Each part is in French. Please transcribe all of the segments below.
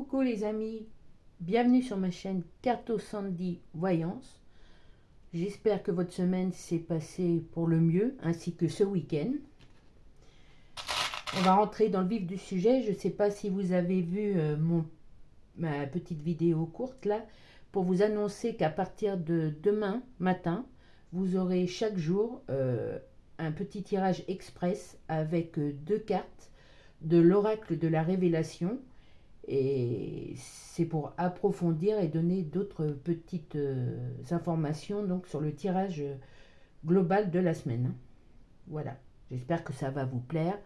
Coucou les amis, bienvenue sur ma chaîne Carto Sandy Voyance. J'espère que votre semaine s'est passée pour le mieux, ainsi que ce week-end. On va rentrer dans le vif du sujet. Je ne sais pas si vous avez vu ma petite vidéo courte là, pour vous annoncer qu'à partir de demain matin, vous aurez chaque jour un petit tirage express avec 2 cartes de l'oracle de la révélation. Et c'est pour approfondir et donner d'autres petites informations donc, sur le tirage global de la semaine. Voilà, j'espère que ça va vous plaire.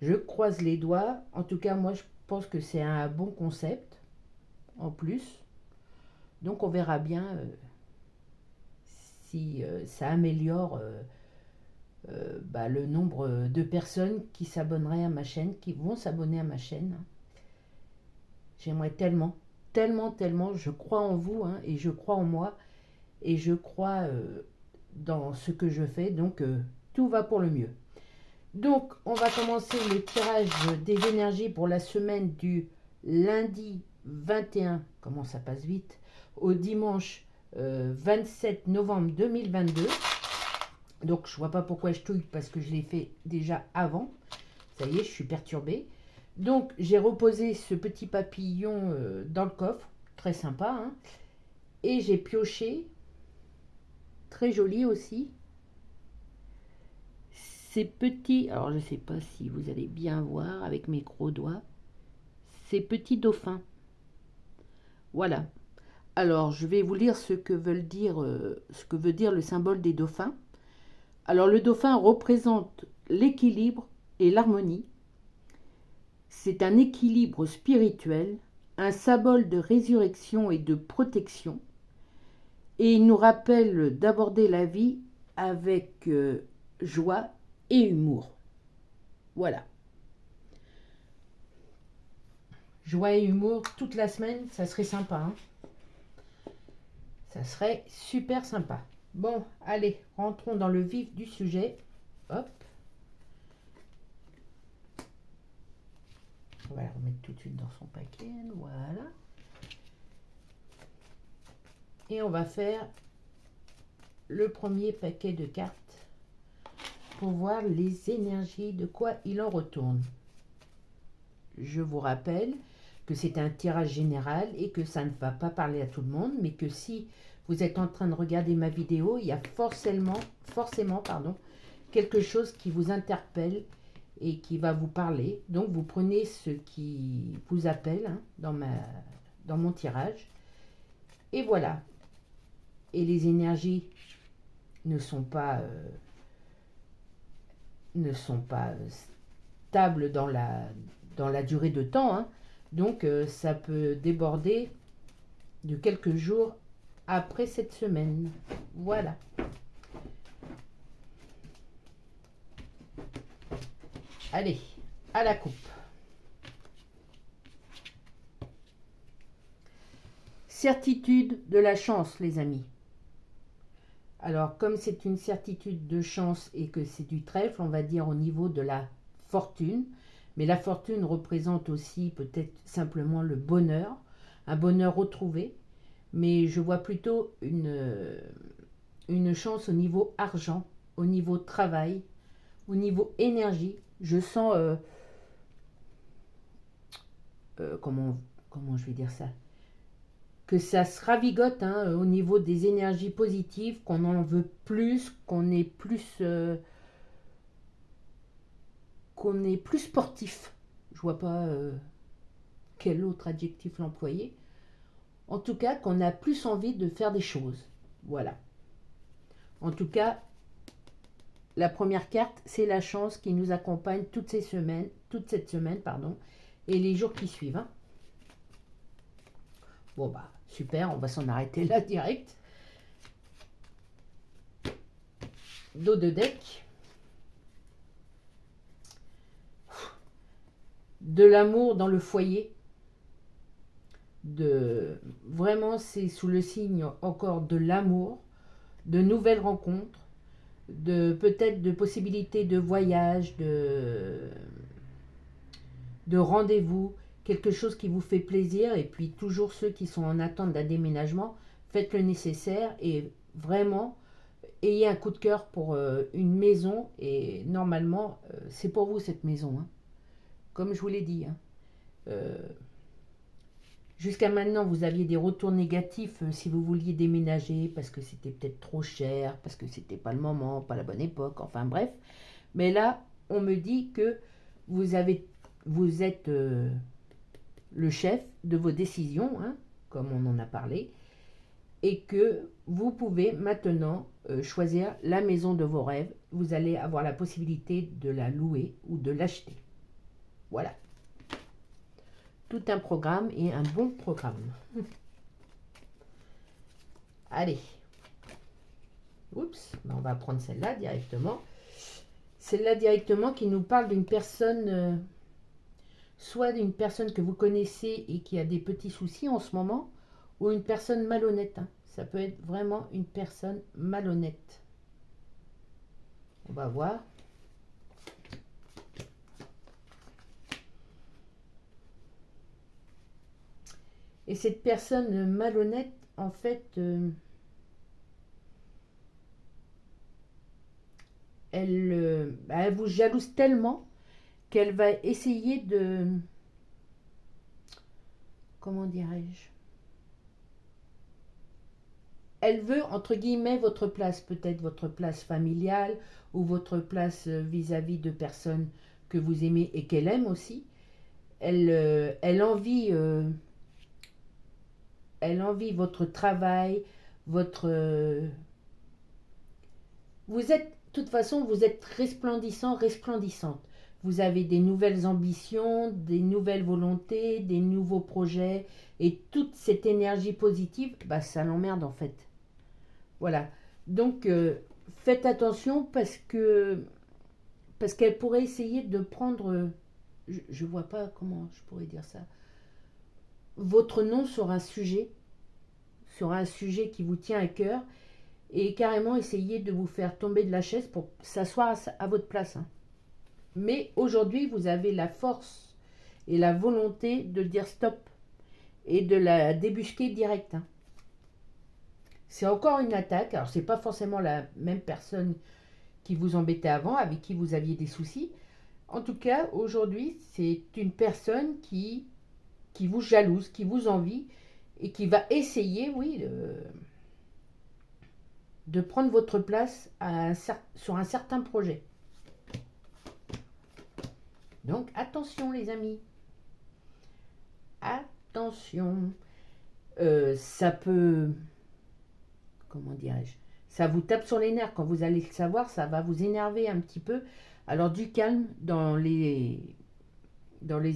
Je croise les doigts. En tout cas, moi, je pense que c'est un bon concept, en plus. Donc, on verra bien si ça améliore le nombre de personnes qui s'abonneraient à ma chaîne, qui vont s'abonner à ma chaîne. J'aimerais tellement, je crois en vous et je crois en moi et je crois dans ce que je fais, donc tout va pour le mieux. Donc on va commencer le tirage des énergies pour la semaine du lundi 21, comment ça passe vite, au dimanche 27 novembre 2022. Donc je vois pas pourquoi je touille parce que je l'ai fait déjà avant. Ça y est, je suis perturbée. Donc, j'ai reposé ce petit papillon dans le coffre, très sympa, et j'ai pioché, très joli aussi, ces petits, alors je ne sais pas si vous allez bien voir avec mes gros doigts, ces petits dauphins. Voilà. Alors, je vais vous lire ce que veut dire le symbole des dauphins. Alors, le dauphin représente l'équilibre et l'harmonie. C'est un équilibre spirituel, un symbole de résurrection et de protection. Et il nous rappelle d'aborder la vie avec joie et humour. Voilà. Joie et humour toute la semaine, ça serait sympa. Ça serait super sympa. Bon, allez, rentrons dans le vif du sujet. Hop. On va la remettre tout de suite dans son paquet, voilà. Et on va faire le premier paquet de cartes pour voir les énergies, de quoi il en retourne. Je vous rappelle que c'est un tirage général et que ça ne va pas parler à tout le monde, mais que si vous êtes en train de regarder ma vidéo, il y a forcément, quelque chose qui vous interpelle et qui va vous parler. Donc vous prenez ce qui vous appelle dans mon tirage. Et voilà. Et les énergies ne sont pas stables dans la durée de temps. Donc ça peut déborder de quelques jours après cette semaine. Voilà. Allez, à la coupe. Certitude de la chance, les amis. Alors, comme c'est une certitude de chance et que c'est du trèfle, on va dire au niveau de la fortune. Mais la fortune représente aussi peut-être simplement le bonheur, un bonheur retrouvé. Mais je vois plutôt une chance au niveau argent, au niveau travail, au niveau énergie. Je sens, comment je vais dire ça, que ça se ravigote au niveau des énergies positives, qu'on en veut plus, qu'on est plus sportif. Je vois pas quel autre adjectif l'employer. En tout cas, qu'on a plus envie de faire des choses. Voilà. En tout cas, la première carte, c'est la chance qui nous accompagne toute cette semaine, et les jours qui suivent. Bon bah, super, on va s'en arrêter là direct. Dos de deck. De l'amour dans le foyer. Vraiment, c'est sous le signe encore de l'amour, de nouvelles rencontres, peut-être de possibilités de voyage, de rendez-vous, quelque chose qui vous fait plaisir. Et puis toujours ceux qui sont en attente d'un déménagement, faites le nécessaire et vraiment ayez un coup de cœur pour une maison. Et normalement, c'est pour vous cette maison, hein. Comme je vous l'ai dit, hein. Jusqu'à maintenant, vous aviez des retours négatifs si vous vouliez déménager parce que c'était peut-être trop cher, parce que c'était pas le moment, pas la bonne époque, enfin bref. Mais là, on me dit que vous êtes le chef de vos décisions, hein, comme on en a parlé, et que vous pouvez maintenant choisir la maison de vos rêves. Vous allez avoir la possibilité de la louer ou de l'acheter. Voilà. Tout un programme et un bon programme. Allez. Oups, on va prendre celle-là directement. Celle-là directement qui nous parle d'une personne, soit d'une personne que vous connaissez et qui a des petits soucis en ce moment, ou une personne malhonnête, hein. Ça peut être vraiment une personne malhonnête. On va voir. Et cette personne malhonnête, en fait, elle vous jalouse tellement qu'elle va essayer de... Comment dirais-je? Elle veut, entre guillemets, votre place, peut-être votre place familiale ou votre place vis-à-vis de personnes que vous aimez et qu'elle aime aussi. Elle envie votre travail, votre... Vous êtes, de toute façon, vous êtes resplendissant, resplendissante. Vous avez des nouvelles ambitions, des nouvelles volontés, des nouveaux projets. Et toute cette énergie positive, bah, ça l'emmerde en fait. Voilà. Donc, faites attention parce qu'elle pourrait essayer de prendre... je vois pas comment je pourrais dire ça. Votre nom sur un sujet qui vous tient à cœur et carrément essayer de vous faire tomber de la chaise pour s'asseoir à votre place, hein. Mais aujourd'hui, vous avez la force et la volonté de dire stop et de la débusquer direct, hein. C'est encore une attaque. Alors, c'est pas forcément la même personne qui vous embêtait avant, avec qui vous aviez des soucis. En tout cas, aujourd'hui, c'est une personne qui vous jalouse, qui vous envie et qui va essayer, oui, de prendre votre place sur un certain projet. Donc, attention les amis. Attention. Ça peut... Comment dirais-je? Ça vous tape sur les nerfs. Quand vous allez le savoir, ça va vous énerver un petit peu. Alors, du calme dans les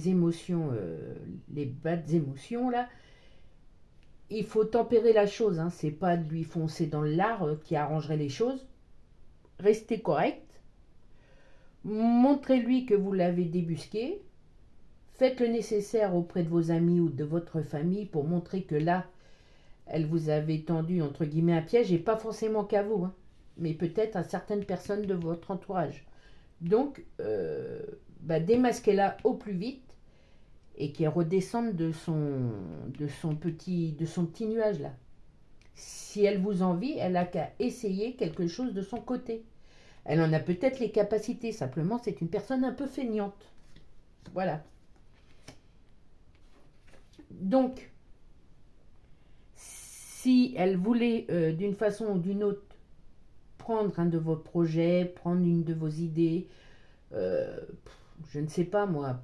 émotions, les basses émotions, là. Il faut tempérer la chose, hein. C'est pas de lui foncer dans l'art qui arrangerait les choses. Restez correct. Montrez-lui que vous l'avez débusqué. Faites le nécessaire auprès de vos amis ou de votre famille pour montrer que là, elle vous avait tendu, entre guillemets, un piège, et pas forcément qu'à vous, hein, mais peut-être à certaines personnes de votre entourage. Donc, démasquez-la au plus vite et qu'elle redescende de son petit nuage là. Si elle vous envie, elle n'a qu'à essayer quelque chose de son côté. Elle en a peut-être les capacités, simplement c'est une personne un peu feignante. Voilà. Donc, si elle voulait d'une façon ou d'une autre prendre un de vos projets, prendre une de vos idées, je ne sais pas moi,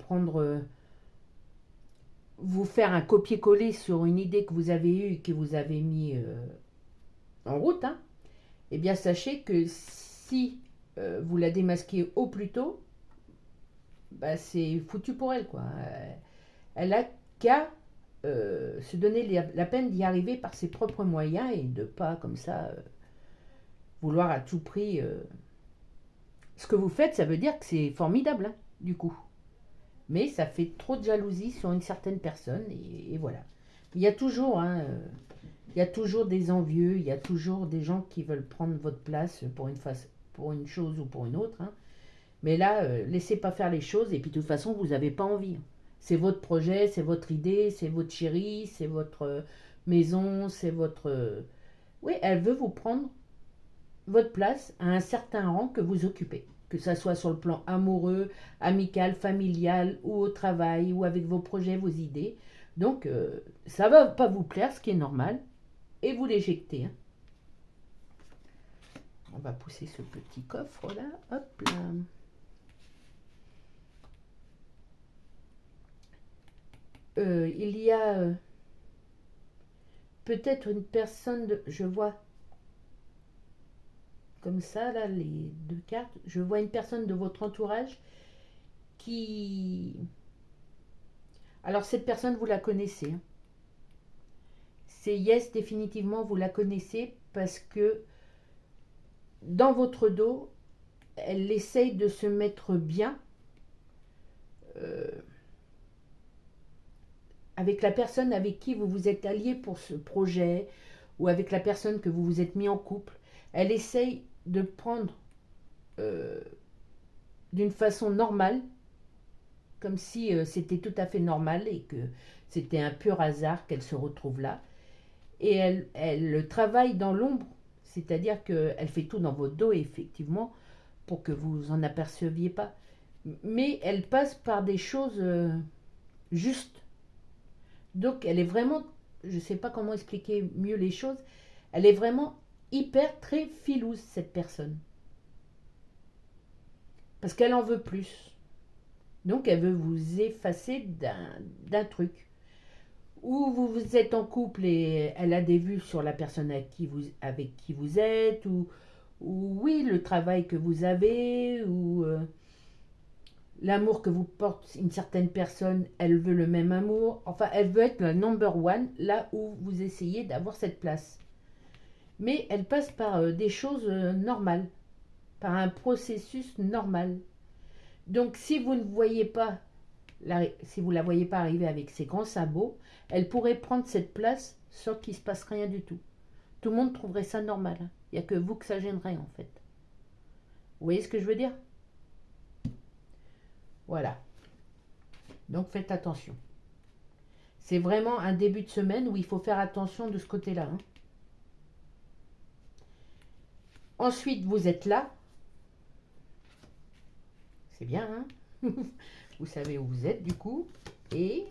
vous faire un copier-coller sur une idée que vous avez eue et que vous avez mis en route, hein, eh bien sachez que si vous la démasquez au plus tôt, bah, c'est foutu pour elle, quoi. Elle a qu'à se donner la peine d'y arriver par ses propres moyens et de pas comme ça vouloir à tout prix. Ce que vous faites, ça veut dire que c'est formidable, hein, du coup. Mais ça fait trop de jalousie sur une certaine personne et voilà. Il y a toujours, hein, il y a toujours des envieux, il y a toujours des gens qui veulent prendre votre place pour une chose ou pour une autre, hein. Mais là, laissez pas faire les choses et puis de toute façon, vous n'avez pas envie. C'est votre projet, c'est votre idée, c'est votre chérie, c'est votre maison, c'est votre... Oui, elle veut vous prendre votre place à un certain rang que vous occupez. Que ça soit sur le plan amoureux, amical, familial, ou au travail, ou avec vos projets, vos idées. Donc, ça va pas vous plaire, ce qui est normal, et vous l'éjectez. Hein. On va pousser ce petit coffre là. Hop là. Il y a peut-être une personne, je vois comme ça, là, les deux cartes, je vois une personne de votre entourage qui... Alors cette personne, vous la connaissez. Hein. C'est yes, définitivement, vous la connaissez parce que dans votre dos, elle essaye de se mettre bien avec la personne avec qui vous vous êtes allié pour ce projet ou avec la personne que vous vous êtes mis en couple. Elle essaye de prendre d'une façon normale, comme si c'était tout à fait normal et que c'était un pur hasard qu'elle se retrouve là. Et elle travaille dans l'ombre, c'est-à-dire qu'elle fait tout dans votre dos, effectivement, pour que vous en aperceviez pas. Mais elle passe par des choses justes. Donc elle est vraiment, je ne sais pas comment expliquer mieux les choses, elle est vraiment hyper très filouze, cette personne. Parce qu'elle en veut plus. Donc elle veut vous effacer d'un truc. Ou vous êtes en couple et elle a des vues sur la personne avec qui vous êtes, ou oui, le travail que vous avez, ou l'amour que vous porte une certaine personne, elle veut le même amour. Enfin, elle veut être la number one, là où vous essayez d'avoir cette place. Mais elle passe par des choses normales, par un processus normal. Donc, si vous ne voyez pas, si vous la voyez pas arriver avec ses grands sabots, elle pourrait prendre cette place sans qu'il se passe rien du tout. Tout le monde trouverait ça normal. Il n'y a que vous que ça gênerait en fait. Vous voyez ce que je veux dire? Voilà. Donc faites attention. C'est vraiment un début de semaine où il faut faire attention de ce côté-là. Hein. Ensuite, vous êtes là. C'est bien, hein? Vous savez où vous êtes du coup. Et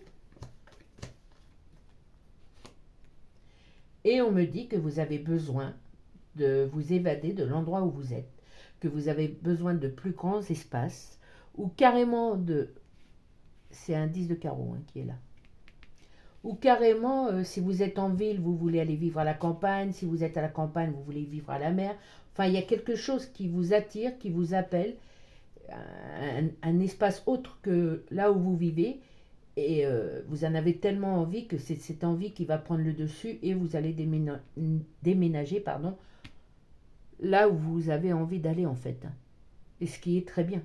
on me dit que vous avez besoin de vous évader de l'endroit où vous êtes, que vous avez besoin de plus grands espaces, ou carrément de... C'est un 10 de carreau hein, qui est là. Ou carrément, si vous êtes en ville, vous voulez aller vivre à la campagne, si vous êtes à la campagne, vous voulez vivre à la mer. Enfin, il y a quelque chose qui vous attire, qui vous appelle, un espace autre que là où vous vivez, et vous en avez tellement envie que c'est cette envie qui va prendre le dessus et vous allez déménager là où vous avez envie d'aller en fait. Et ce qui est très bien.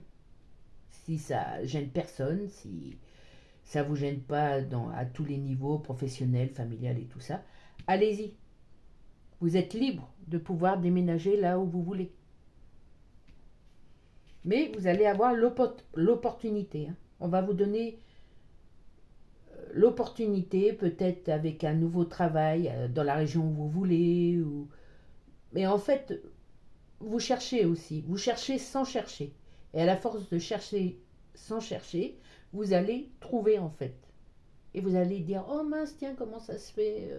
Si ça gêne personne, si ça vous gêne pas à tous les niveaux, professionnels, familial et tout ça, allez-y. Vous êtes libre de pouvoir déménager là où vous voulez. Mais vous allez avoir l'opportunité. Hein. On va vous donner l'opportunité, peut-être avec un nouveau travail dans la région où vous voulez. Mais en fait, vous cherchez aussi. Vous cherchez sans chercher. Et à la force de chercher sans chercher, vous allez trouver en fait. Et vous allez dire, oh mince, tiens, comment ça se fait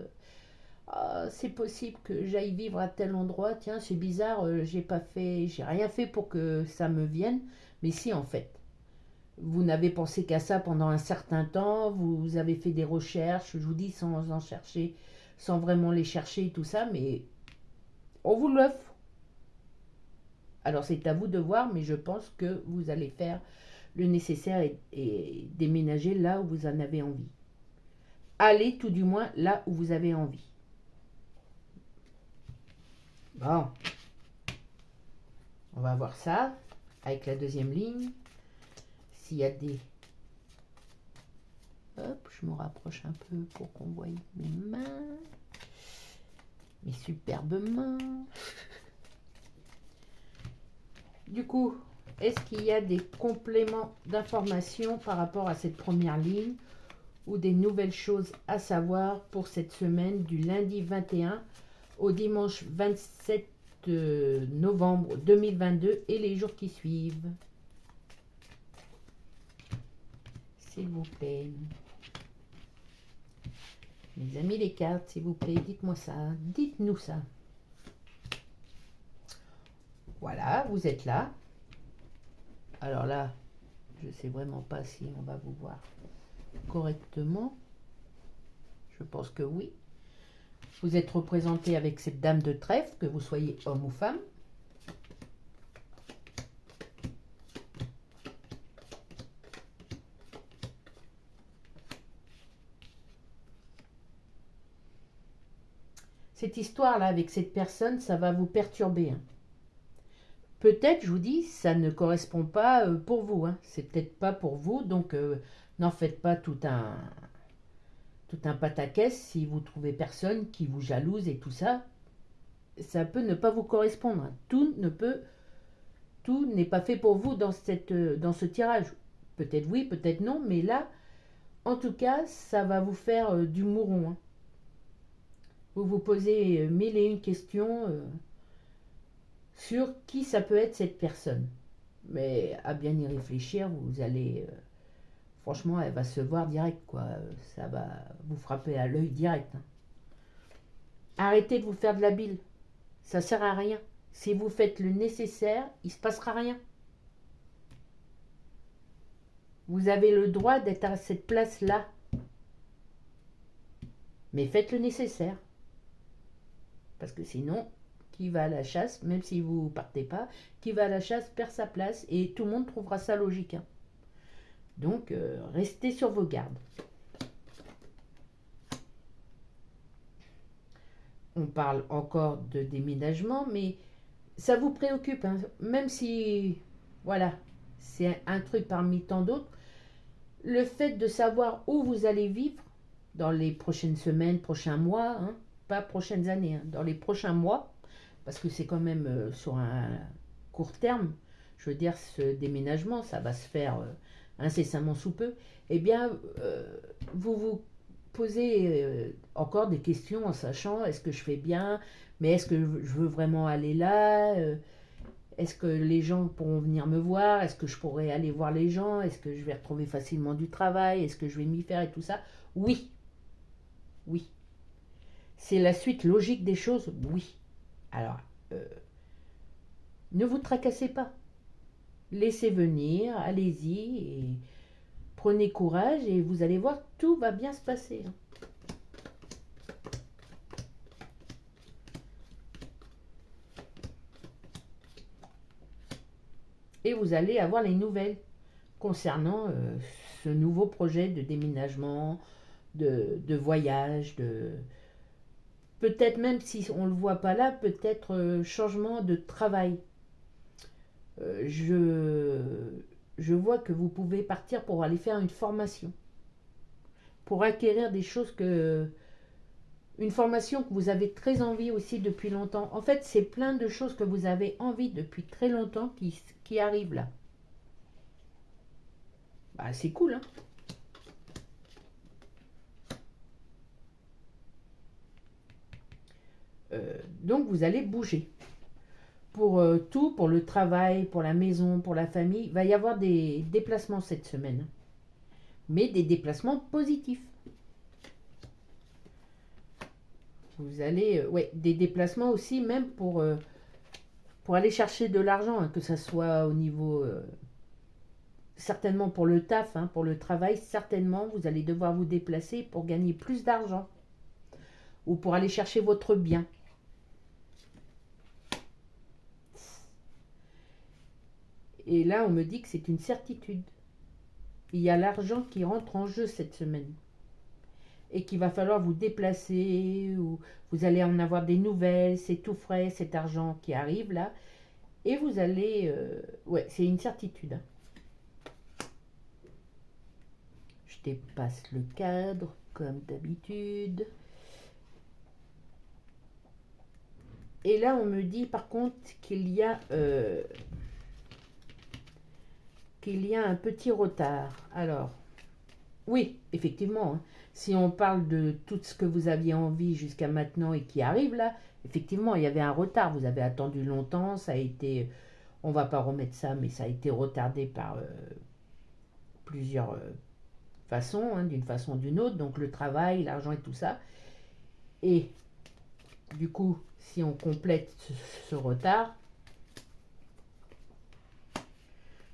c'est possible que j'aille vivre à tel endroit, tiens, c'est bizarre, j'ai rien fait pour que ça me vienne. Mais si, en fait. Vous n'avez pensé qu'à ça pendant un certain temps, vous avez fait des recherches, je vous dis, sans en chercher, sans vraiment les chercher et tout ça, mais on vous l'offre. Alors c'est à vous de voir, mais je pense que vous allez faire le nécessaire et déménager là où vous en avez envie. Allez tout du moins là où vous avez envie. Bon, on va voir ça avec la deuxième ligne. S'il y a des... Hop, je me rapproche un peu pour qu'on voie mes mains. Mes superbes mains. Du coup, Est-ce qu'il y a des compléments d'information par rapport à cette première ligne ou des nouvelles choses à savoir pour cette semaine du lundi 21 au dimanche 27 novembre 2022 et les jours qui suivent? S'il vous plaît. Mes amis les cartes, s'il vous plaît, dites-moi ça. Dites-nous ça. Voilà, vous êtes là. Alors là, je ne sais vraiment pas si on va vous voir correctement. Je pense que oui. Vous êtes représenté avec cette dame de trèfle, que vous soyez homme ou femme. Cette histoire-là avec cette personne, ça va vous perturber. Hein. Peut-être, je vous dis, ça ne correspond pas pour vous. Hein. C'est peut-être pas pour vous, donc n'en faites pas tout un pataquès si vous trouvez personne qui vous jalouse et tout ça. Ça peut ne pas vous correspondre. Hein. Tout n'est pas fait pour vous dans ce tirage. Peut-être oui, peut-être non, mais là, en tout cas, ça va vous faire du mouron. Hein. Vous vous posez mille et une questions sur qui ça peut être cette personne. Mais à bien y réfléchir, vous allez... franchement, elle va se voir direct, quoi. Ça va vous frapper à l'œil direct. Hein. Arrêtez de vous faire de la bile. Ça sert à rien. Si vous faites le nécessaire, il ne se passera rien. Vous avez le droit d'être à cette place-là. Mais faites le nécessaire. Parce que sinon, qui va à la chasse, même si vous ne partez pas, qui va à la chasse perd sa place et tout le monde trouvera ça logique. Hein. Donc, restez sur vos gardes. On parle encore de déménagement, mais ça vous préoccupe. Hein. Même si, voilà, c'est un truc parmi tant d'autres. Le fait de savoir où vous allez vivre dans les prochaines semaines, prochains mois, hein, pas prochaines années, hein, dans les prochains mois, parce que c'est quand même sur un court terme, je veux dire, ce déménagement, ça va se faire incessamment sous peu, eh bien, vous vous posez encore des questions en sachant, est-ce que je fais bien, mais est-ce que je veux vraiment aller là est-ce que les gens pourront venir me voir? Est-ce que je pourrai aller voir les gens? Est-ce que je vais retrouver facilement du travail? Est-ce que je vais m'y faire et tout ça? Oui. Oui. C'est la suite logique des choses? Oui. Alors, ne vous tracassez pas. Laissez venir, allez-y et prenez courage et vous allez voir, tout va bien se passer. Hein. Et vous allez avoir les nouvelles concernant ce nouveau projet de déménagement, de voyage, peut-être même si on ne le voit pas là, peut-être changement de travail. Je vois que vous pouvez partir pour aller faire une formation, pour acquérir des choses une formation que vous avez très envie aussi depuis longtemps. En fait, c'est plein de choses que vous avez envie depuis très longtemps qui arrivent là. Bah, c'est cool, hein. Donc, vous allez bouger. Pour tout, pour le travail, pour la maison, pour la famille, il va y avoir des déplacements cette semaine. Mais des déplacements positifs. Vous allez, ouais, des déplacements aussi, même pour aller chercher de l'argent, hein, que ce soit au niveau, certainement pour le taf, hein, pour le travail, certainement, vous allez devoir vous déplacer pour gagner plus d'argent ou pour aller chercher votre bien. Et là, on me dit que c'est une certitude. Il y a l'argent qui rentre en jeu cette semaine. Et qu'il va falloir vous déplacer, ou vous allez en avoir des nouvelles, c'est tout frais, cet argent qui arrive là. Et vous allez... ouais, c'est une certitude. Je dépasse le cadre, comme d'habitude. Et là, on me dit par contre qu'il y a... qu'il y a un petit retard. Alors, oui, effectivement, hein, si on parle de tout ce que vous aviez envie jusqu'à maintenant et qui arrive là, effectivement, il y avait un retard. Vous avez attendu longtemps, ça a été, on va pas remettre ça, mais ça a été retardé par plusieurs façons, hein, d'une façon ou d'une autre. Donc le travail, l'argent et tout ça. Et du coup, si on complète ce retard,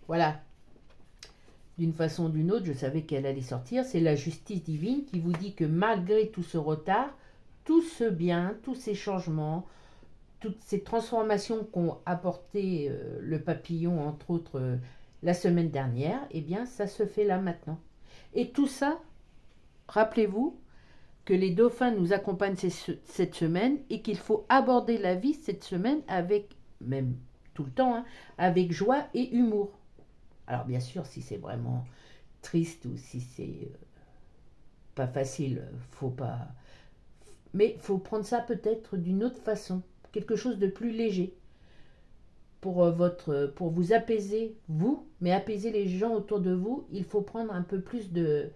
voilà, d'une façon ou d'une autre, je savais qu'elle allait sortir. C'est la justice divine qui vous dit que malgré tout ce retard, tout ce bien, tous ces changements, toutes ces transformations qu'ont apporté le papillon, entre autres, la semaine dernière, eh bien, ça se fait là maintenant. Et tout ça, rappelez-vous que les dauphins nous accompagnent cette semaine et qu'il faut aborder la vie cette semaine avec, même tout le temps, hein, avec joie et humour. Alors bien sûr, si c'est vraiment triste ou si c'est pas facile, faut pas. Mais faut prendre ça peut-être d'une autre façon, quelque chose de plus léger pour vous apaiser vous, mais apaiser les gens autour de vous. Il faut prendre un peu plus de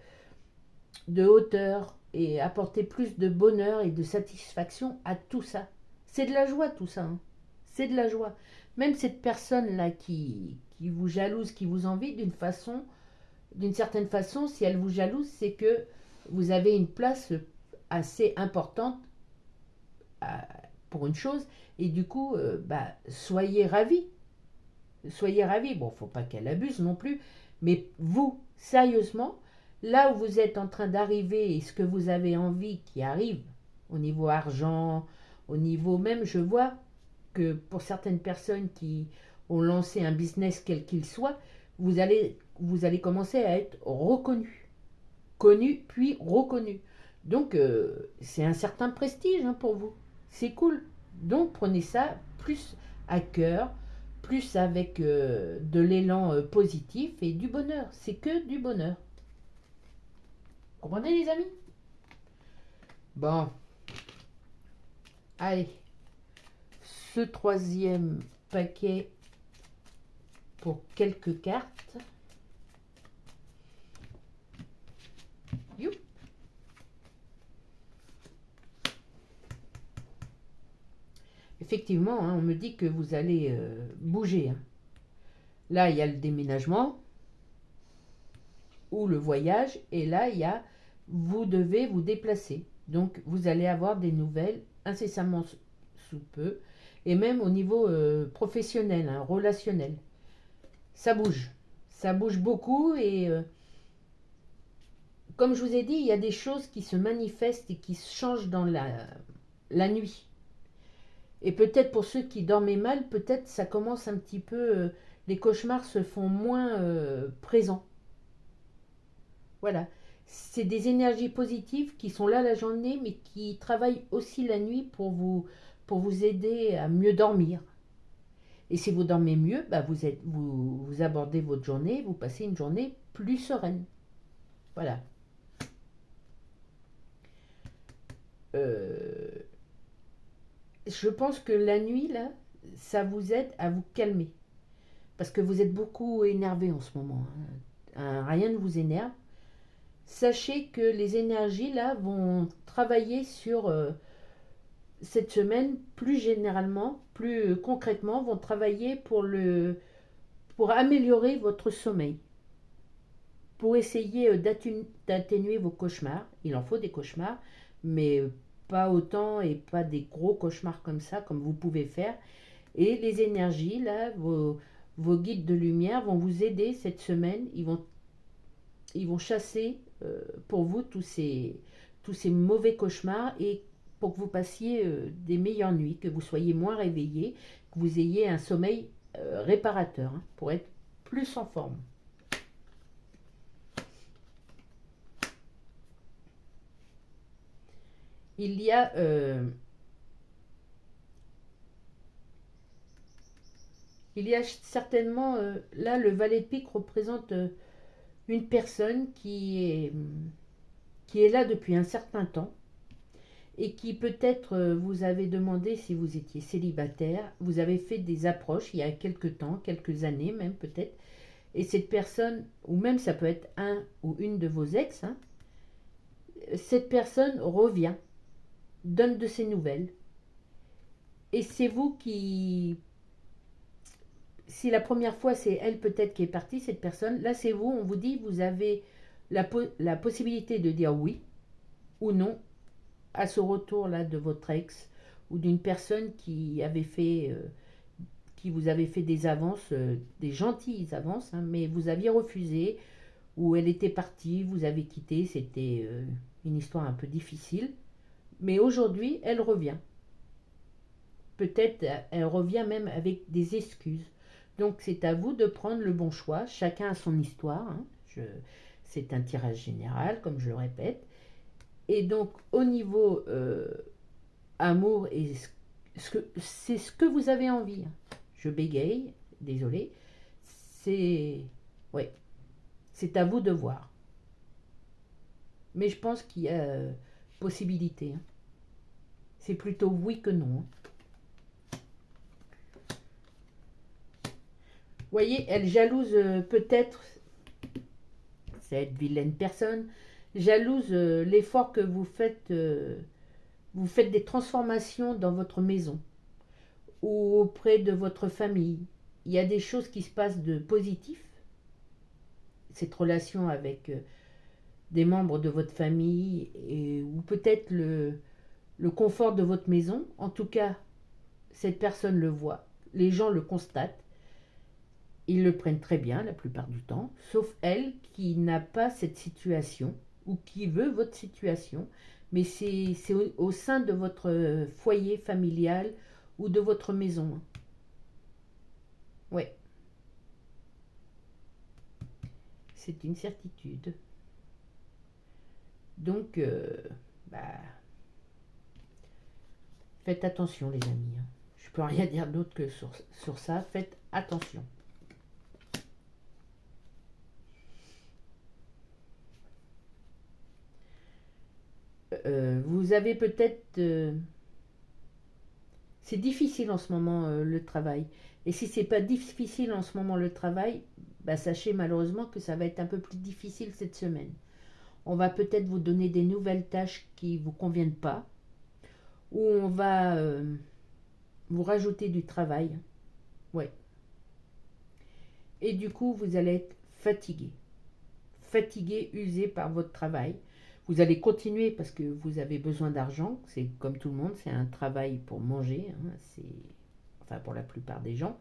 hauteur et apporter plus de bonheur et de satisfaction à tout ça. C'est de la joie tout ça, hein. C'est de la joie. Même cette personne-là qui vous jalouse, qui vous envie d'une certaine façon, si elle vous jalouse, c'est que vous avez une place assez importante pour une chose, et du coup, soyez ravis. Soyez ravis. Bon, faut pas qu'elle abuse non plus, mais vous, sérieusement, là où vous êtes en train d'arriver et ce que vous avez envie qui arrive, au niveau argent, au niveau même, je vois que pour certaines personnes qui ont lancé un business quel qu'il soit, vous allez commencer à être reconnu. Connu, puis reconnu. Donc, c'est un certain prestige, hein, pour vous. C'est cool. Donc, prenez ça plus à cœur, plus avec de l'élan positif et du bonheur. C'est que du bonheur. Comprenez, les amis? Bon. Allez. Ce troisième paquet pour quelques cartes. Youp. Effectivement, hein, on me dit que vous allez bouger. Hein. Là, il y a le déménagement ou le voyage. Et là, il y a vous devez vous déplacer. Donc, vous allez avoir des nouvelles incessamment sous peu. Et même au niveau professionnel, hein, relationnel. Ça bouge. Ça bouge beaucoup et comme je vous ai dit, il y a des choses qui se manifestent et qui se changent dans la nuit. Et peut-être pour ceux qui dormaient mal, peut-être ça commence un petit peu, les cauchemars se font moins présents. Voilà. C'est des énergies positives qui sont là la journée, mais qui travaillent aussi la nuit pour vous aider à mieux dormir. Et si vous dormez mieux, vous abordez votre journée, vous passez une journée plus sereine. Voilà. Je pense que la nuit, là, ça vous aide à vous calmer. Parce que vous êtes beaucoup énervé en ce moment. Hein. Rien ne vous énerve. Sachez que les énergies, là, vont travailler sur cette semaine, plus généralement, plus concrètement, vont travailler pour améliorer votre sommeil. Pour essayer d'atténuer vos cauchemars. Il en faut des cauchemars, mais pas autant et pas des gros cauchemars comme ça, comme vous pouvez faire. Et les énergies, là, vos guides de lumière vont vous aider cette semaine. Ils vont chasser pour vous tous ces mauvais cauchemars et pour que vous passiez des meilleures nuits, que vous soyez moins réveillés, que vous ayez un sommeil réparateur, hein, pour être plus en forme. Il y a certainement, là, le valet de pique représente une personne qui est là depuis un certain temps et qui peut-être vous avez demandé si vous étiez célibataire, vous avez fait des approches il y a quelques temps, quelques années même peut-être, Et cette personne, ou même ça peut être un ou une de vos ex, hein, cette personne revient, donne de ses nouvelles. Et c'est vous qui... Si la première fois c'est elle peut-être qui est partie, cette personne, là c'est vous, on vous dit, vous avez la possibilité de dire oui ou non à ce retour-là de votre ex ou d'une personne qui avait fait... qui vous avait fait des avances, des gentilles avances, hein, mais vous aviez refusé, ou elle était partie, vous avez quitté, c'était une histoire un peu difficile. Mais aujourd'hui, elle revient. Peut-être elle revient même avec des excuses. Donc c'est à vous de prendre le bon choix. Chacun a son histoire. Hein. C'est un tirage général, comme je le répète. Et donc au niveau amour, c'est ce que vous avez envie. Je bégaye, désolé. C'est... Ouais, c'est à vous de voir. Mais je pense qu'il y a possibilité. Hein. C'est plutôt oui que non. Vous voyez, elle jalouse peut-être cette vilaine personne, jalouse l'effort que vous faites. Vous faites des transformations dans votre maison ou auprès de votre famille. Il y a des choses qui se passent de positif. Cette relation avec des membres de votre famille ou peut-être le confort de votre maison. En tout cas, cette personne le voit. Les gens le constatent. Ils le prennent très bien la plupart du temps, sauf elle qui n'a pas cette situation ou qui veut votre situation, mais c'est au sein de votre foyer familial ou de votre maison. Ouais, c'est une certitude. Donc, bah, faites attention les amis. Hein. Je peux rien dire d'autre que sur ça. Faites attention. Vous avez peut-être... c'est difficile en ce moment le travail. Et si c'est pas difficile en ce moment le travail, bah, sachez malheureusement que ça va être un peu plus difficile cette semaine. On va peut-être vous donner des nouvelles tâches qui ne vous conviennent pas. Ou on va vous rajouter du travail. Ouais. Et du coup, vous allez être fatigué. Fatigué, usé par votre travail. Vous allez continuer parce que vous avez besoin d'argent. C'est comme tout le monde, c'est un travail pour manger. Hein, enfin pour la plupart des gens.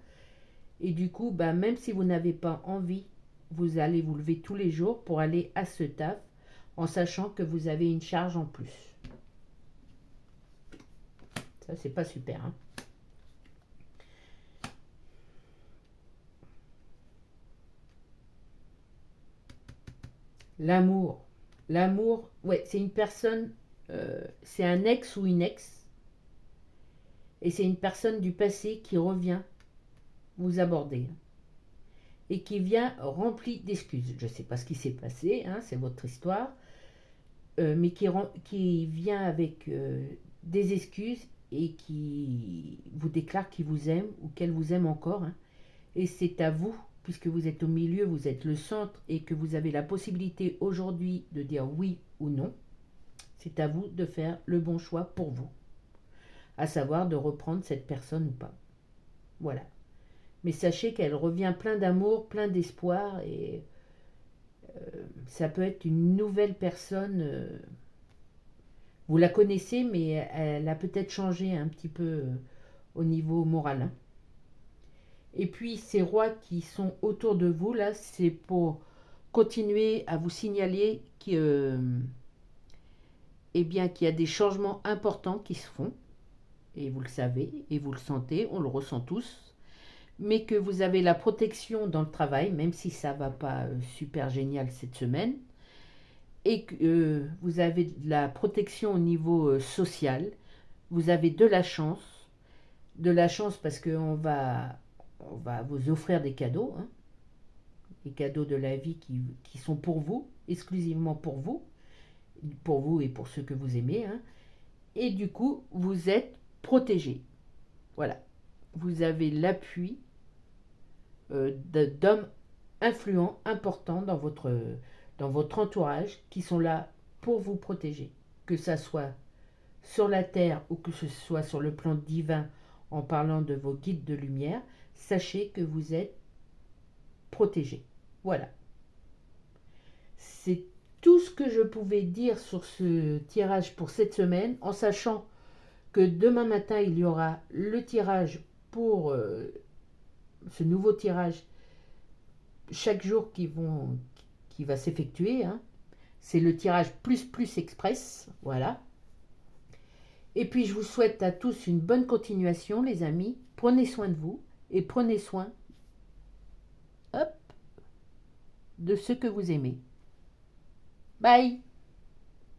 Et du coup, bah, même si vous n'avez pas envie, vous allez vous lever tous les jours pour aller à ce taf en sachant que vous avez une charge en plus. Ça, c'est pas super. Hein. L'amour. L'amour, ouais, c'est une personne, c'est un ex ou une ex. Et c'est une personne du passé qui revient vous aborder. Et qui vient rempli d'excuses. Je ne sais pas ce qui s'est passé, hein, c'est votre histoire. Mais qui vient avec des excuses et qui vous déclare qu'il vous aime ou qu'elle vous aime encore. Hein. Et c'est à vous, puisque vous êtes au milieu, vous êtes le centre et que vous avez la possibilité aujourd'hui de dire oui ou non. C'est à vous de faire le bon choix pour vous. À savoir de reprendre cette personne ou pas. Voilà. Mais sachez qu'elle revient plein d'amour, plein d'espoir et ça peut être une nouvelle personne. Vous la connaissez, mais elle a peut-être changé un petit peu au niveau moral. Hein. Et puis ces rois qui sont autour de vous, là, c'est pour continuer à vous signaler eh bien, qu'il y a des changements importants qui se font. Et vous le savez, et vous le sentez, on le ressent tous. Mais que vous avez la protection dans le travail, même si ça ne va pas super génial cette semaine. Et que vous avez de la protection au niveau social. Vous avez de la chance. De la chance parce qu'on va vous offrir des cadeaux. Hein, des cadeaux de la vie qui sont pour vous, exclusivement pour vous et pour ceux que vous aimez. Hein, et du coup, vous êtes protégé. Voilà. Vous avez l'appui d'hommes influents, importants dans votre entourage qui sont là pour vous protéger. Que ça soit sur la terre ou que ce soit sur le plan divin en parlant de vos guides de lumière, sachez que vous êtes protégés. Voilà. C'est tout ce que je pouvais dire sur ce tirage pour cette semaine, en sachant que demain matin, il y aura le tirage pour ce nouveau tirage chaque jour qui va s'effectuer. Hein. C'est le tirage plus express. Voilà. Et puis, je vous souhaite à tous une bonne continuation, les amis. Prenez soin de vous et prenez soin, hop, de ceux que vous aimez. Bye!